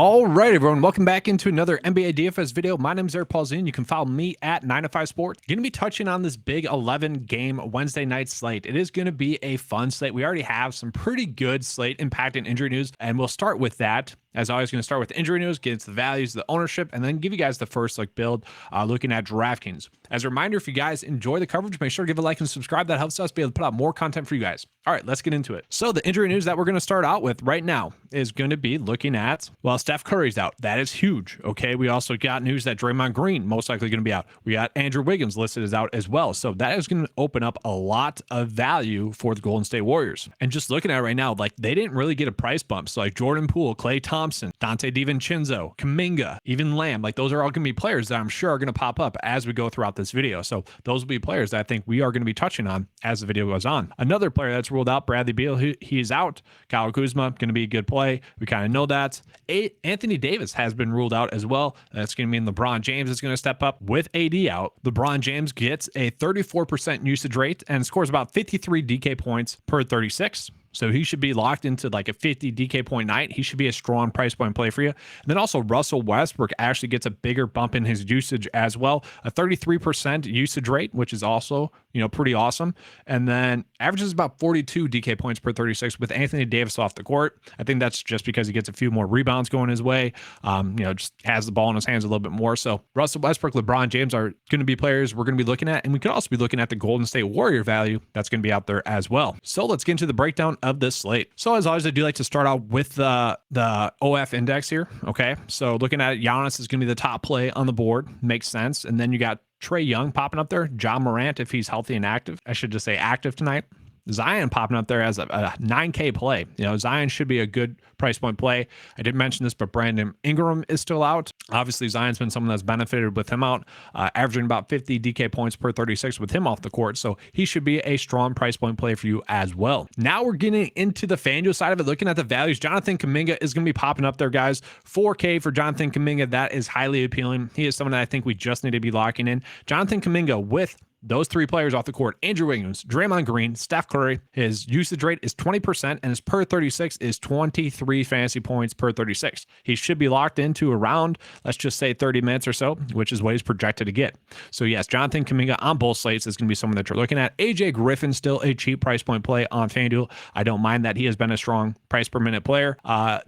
All right, everyone, welcome back into another NBA DFS video. My name is Eric Paulzine. You can follow me at 905 Sport. Going to be touching on this big 11-game Wednesday night slate. It is going to be a fun slate. We already have some pretty good slate impact and injury news, and we'll start with that. As always, going to start with injury news, get into the values, the ownership, and then give you guys the first build looking at DraftKings. As a reminder, if you guys enjoy the coverage, make sure to give a like and subscribe. That helps us be able to put out more content for you guys. All right, let's get into it. So the injury news that we're going to start out with right now is going to be looking at, well, Steph Curry's out. That is huge. Okay, we also got news that Draymond Green most likely going to be out. We got Andrew Wiggins listed as out as well. So that is going to open up a lot of value for the Golden State Warriors. And just looking at it right now, they didn't really get a price bump. So Jordan Poole, Klay Thompson, Dante DiVincenzo, Kuminga, even Lamb, those are all going to be players that I'm sure are going to pop up as we go throughout this video. So those will be players that I think we are going to be touching on as the video goes on. Another player that's ruled out, Bradley Beal, he's out. Kyle Kuzma, going to be a good play. We kind of know that. Anthony Davis has been ruled out as well. That's going to mean LeBron James is going to step up with AD out. LeBron James gets a 34% usage rate and scores about 53 DK points per 36. So he should be locked into a 50 DK point night. He should be a strong price point play for you. And then also Russell Westbrook actually gets a bigger bump in his usage as well. A 33% usage rate, which is also, pretty awesome. And then averages about 42 DK points per 36 with Anthony Davis off the court. I think that's just because he gets a few more rebounds going his way. Just has the ball in his hands a little bit more. So Russell Westbrook, LeBron James are going to be players we're going to be looking at. And we could also be looking at the Golden State Warrior value that's going to be out there as well. So let's get into the breakdown of this slate. So as always, I do like to start out with the OF index here. Okay. So looking at it, Giannis is going to be the top play on the board. Makes sense. And then you got Trae Young popping up there. Ja Morant, if he's healthy and active. I should just say active tonight. Zion popping up there as a 9K play. Zion should be a good price point play. I did mention this, but Brandon Ingram is still out. Obviously, Zion's been someone that's benefited with him out, averaging about 50 DK points per 36 with him off the court. So he should be a strong price point play for you as well. Now we're getting into the FanDuel side of it, looking at the values. Jonathan Kuminga is going to be popping up there, guys. 4K for Jonathan Kuminga. That is highly appealing. He is someone that I think we just need to be locking in. Jonathan Kuminga with those three players off the court: Andrew Wiggins, Draymond Green, Steph Curry. His usage rate is 20% and his per 36 is 23 fantasy points per 36. He should be locked into around, let's just say 30 minutes or so, which is what he's projected to get. So yes, Jonathan Kuminga on both slates is going to be someone that you're looking at. AJ Griffin, still a cheap price point play on FanDuel. I don't mind that. He has been a strong price per minute player.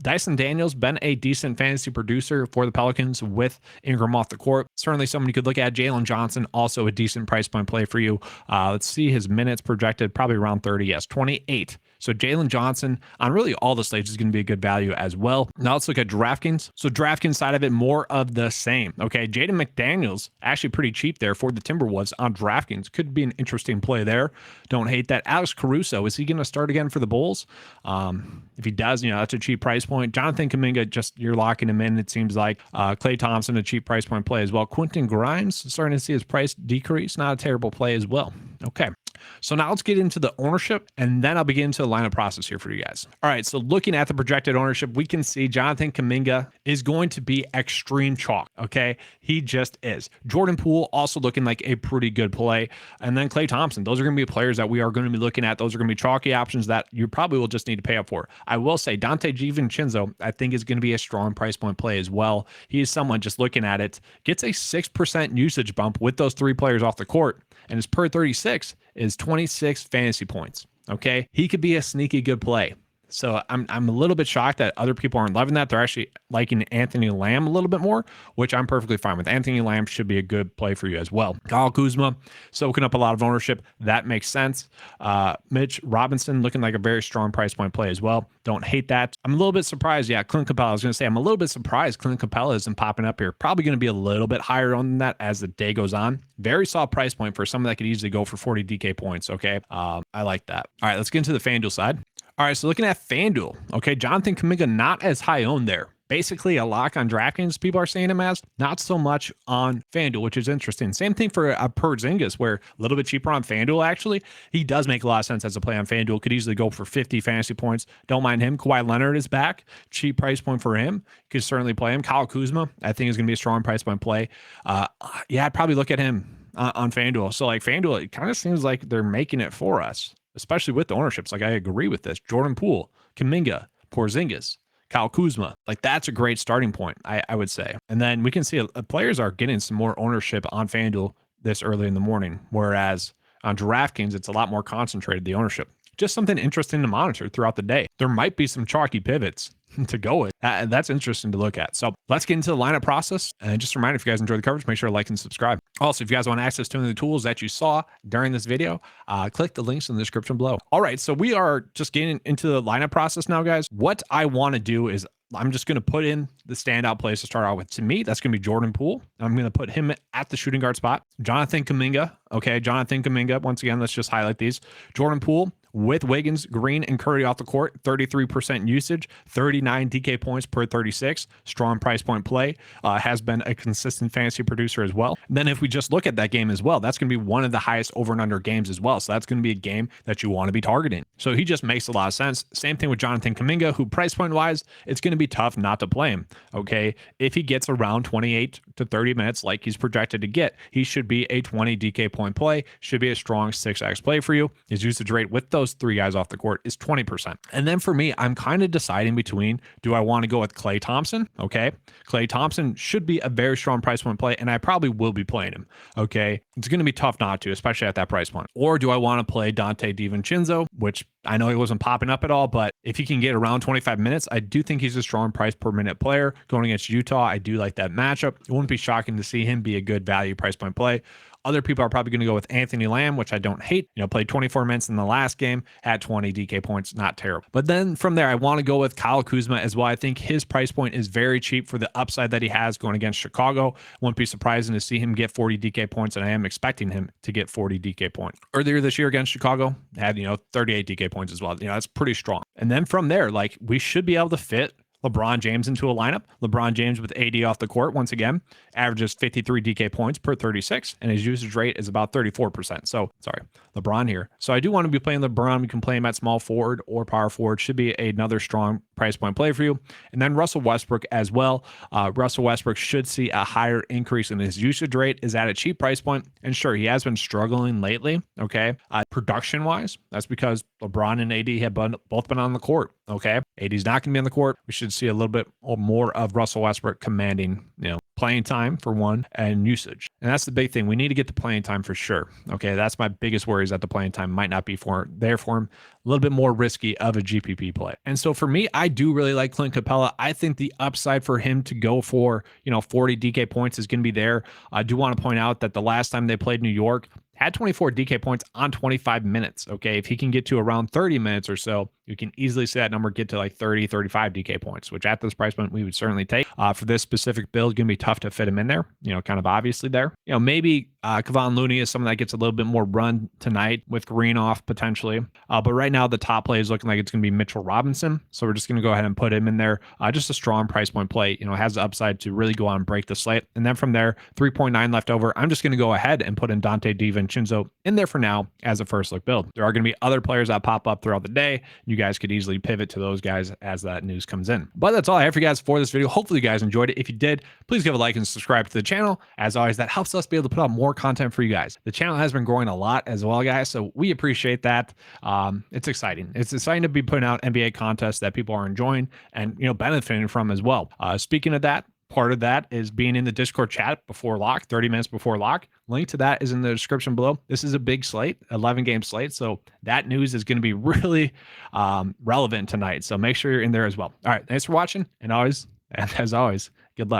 Dyson Daniels, been a decent fantasy producer for the Pelicans with Ingram off the court. Certainly someone you could look at. Jalen Johnson, also a decent price point play for you. Let's see his minutes projected, probably around 30. Yes, 28. So Jalen Johnson on really all the slates is going to be a good value as well. Now let's look at DraftKings. So DraftKings side of it, more of the same. Okay, Jaden McDaniels, actually pretty cheap there for the Timberwolves on DraftKings. Could be an interesting play there. Don't hate that. Alex Caruso, is he going to start again for the Bulls? If he does, that's a cheap price point. Jonathan Kuminga, you're locking him in, it seems like. Klay Thompson, a cheap price point play as well. Quentin Grimes, starting to see his price decrease. Not a terrible play as well. Okay. So now let's get into the ownership, and then I'll begin into the lineup process here for you guys. All right, so looking at the projected ownership, we can see Jonathan Kuminga is going to be extreme chalk, okay? He just is. Jordan Poole also looking like a pretty good play, and then Klay Thompson. Those are going to be players that we are going to be looking at. Those are going to be chalky options that you probably will just need to pay up for. I will say Dante DiVincenzo, I think, is going to be a strong price point play as well. He is someone, just looking at it, gets a 6% usage bump with those three players off the court, and his per 36 is 26 fantasy points. Okay, he could be a sneaky good play. So I'm a little bit shocked that other people aren't loving that. They're actually liking Anthony Lamb a little bit more, which I'm perfectly fine with. Anthony Lamb should be a good play for you as well. Kyle Kuzma soaking up a lot of ownership. That makes sense. Mitch Robinson looking like a very strong price point play as well. Don't hate that. I'm a little bit surprised. Yeah, Clint Capella. I was going to say, I'm a little bit surprised Clint Capella isn't popping up here. Probably going to be a little bit higher on that as the day goes on. Very soft price point for someone that could easily go for 40 DK points. Okay. I like that. All right, let's get into the FanDuel side. All right, so looking at FanDuel, okay, Jonathan Kuminga not as high owned there. Basically a lock on DraftKings, people are saying him as, not so much on FanDuel, which is interesting. Same thing for Porzingis, where a little bit cheaper on FanDuel, actually. He does make a lot of sense as a play on FanDuel. Could easily go for 50 fantasy points. Don't mind him. Kawhi Leonard is back. Cheap price point for him. Could certainly play him. Kyle Kuzma, I think, is going to be a strong price point play. Yeah, I'd probably look at him on FanDuel. So, FanDuel, it kind of seems like they're making it for us, especially with the ownerships. I agree with this. Jordan Poole, Kuminga, Porzingis, Kyle Kuzma. Like that's a great starting point, I would say. And then we can see players are getting some more ownership on FanDuel this early in the morning, whereas on DraftKings, it's a lot more concentrated, the ownership. Just something interesting to monitor throughout the day. There might be some chalky pivots to go with. That's interesting to look at. So let's get into the lineup process. And just a reminder, if you guys enjoyed the coverage, make sure to like and subscribe. Also, if you guys want access to any of the tools that you saw during this video, click the links in the description below. All right, so we are just getting into the lineup process now, guys. What I want to do is I'm just going to put in the standout plays to start out with. To me, that's going to be Jordan Poole. I'm going to put him at the shooting guard spot. Jonathan Kuminga. Okay, Jonathan Kuminga. Once again, let's just highlight these. Jordan Poole with Wiggins, Green, and Curry off the court. 33% usage, 39 DK points per 36. Strong price point play. Has been a consistent fantasy producer as well. And then if we just look at that game as well, that's going to be one of the highest over and under games as well. So that's going to be a game that you want to be targeting. So he just makes a lot of sense. Same thing with Jonathan Kuminga, who price point wise, it's going to be tough not to play him. Okay. If he gets around 28 to 30 minutes like he's projected to get, he should be a 20 DK point play, should be a strong 6x play for you. His usage rate with those three guys off the court is 20%. And then for me, I'm kind of deciding between, do I want to go with Klay Thompson? Okay. Klay Thompson should be a very strong price point play, and I probably will be playing him. Okay. It's going to be tough not to, especially at that price point. Or do I want to play Dante DiVincenzo, which I know he wasn't popping up at all, but if he can get around 25 minutes, I do think he's a strong price per minute player. Going against Utah, I do like that matchup. It wouldn't be shocking to see him be a good value price point play. Other people are probably going to go with Anthony Lamb, which I don't hate. Played 24 minutes in the last game, had 20 DK points, not terrible. But then from there, I want to go with Kyle Kuzma as well. I think his price point is very cheap for the upside that he has going against Chicago. Wouldn't be surprising to see him get 40 DK points, and I am expecting him to get 40 DK points. Earlier this year against Chicago, had 38 DK points as well. That's pretty strong. And then from there, like we should be able to fit LeBron James into a lineup. LeBron James with AD off the court, once again, averages 53 DK points per 36, and his usage rate is about 34%. So, sorry, LeBron here. So I do want to be playing LeBron. We can play him at small forward or power forward. Should be another strong price point play for you. And then Russell Westbrook as well. Russell Westbrook should see a higher increase in his usage rate, is at a cheap price point. And sure, he has been struggling lately, okay? Production-wise, that's because LeBron and AD have both been on the court, okay? AD's not going to be on the court. We should see a little bit more of Russell Westbrook commanding, playing time for one and usage. And that's the big thing. We need to get the playing time for sure. Okay. That's my biggest worry, is that the playing time might not be there for him. A little bit more risky of a GPP play. And so for me, I do really like Clint Capella. I think the upside for him to go for, 40 DK points is going to be there. I do want to point out that the last time they played New York, had 24 DK points on 25 minutes. Okay. If he can get to around 30 minutes or so, you can easily see that number get to like 30, 35 DK points, which at this price point, we would certainly take. For this specific build, going to be tough to fit him in there, kind of obviously there. Maybe Kevon Looney is someone that gets a little bit more run tonight with Green off potentially. But right now, the top play is looking like it's going to be Mitchell Robinson. So we're just going to go ahead and put him in there. Just a strong price point play, has the upside to really go on and break the slate. And then from there, 3.9 left over. I'm just going to go ahead and put in Dante DiVincenzo in there for now as a first look build. There are going to be other players that pop up throughout the day. You guys could easily pivot to those guys as that news comes in. But that's all I have for you guys for this video. Hopefully you guys enjoyed it. If you did, please give a like and subscribe to the channel. As always, that helps us be able to put out more content for you guys. The channel has been growing a lot as well, guys, so we appreciate that. It's exciting. It's exciting to be putting out NBA contests that people are enjoying and benefiting from as well. Speaking of that, part of that is being in the Discord chat before lock, 30 minutes before lock. Link to that is in the description below. This is a big slate, 11 game slate. So that news is going to be really relevant tonight. So make sure you're in there as well. All right. Thanks for watching. And as always, good luck.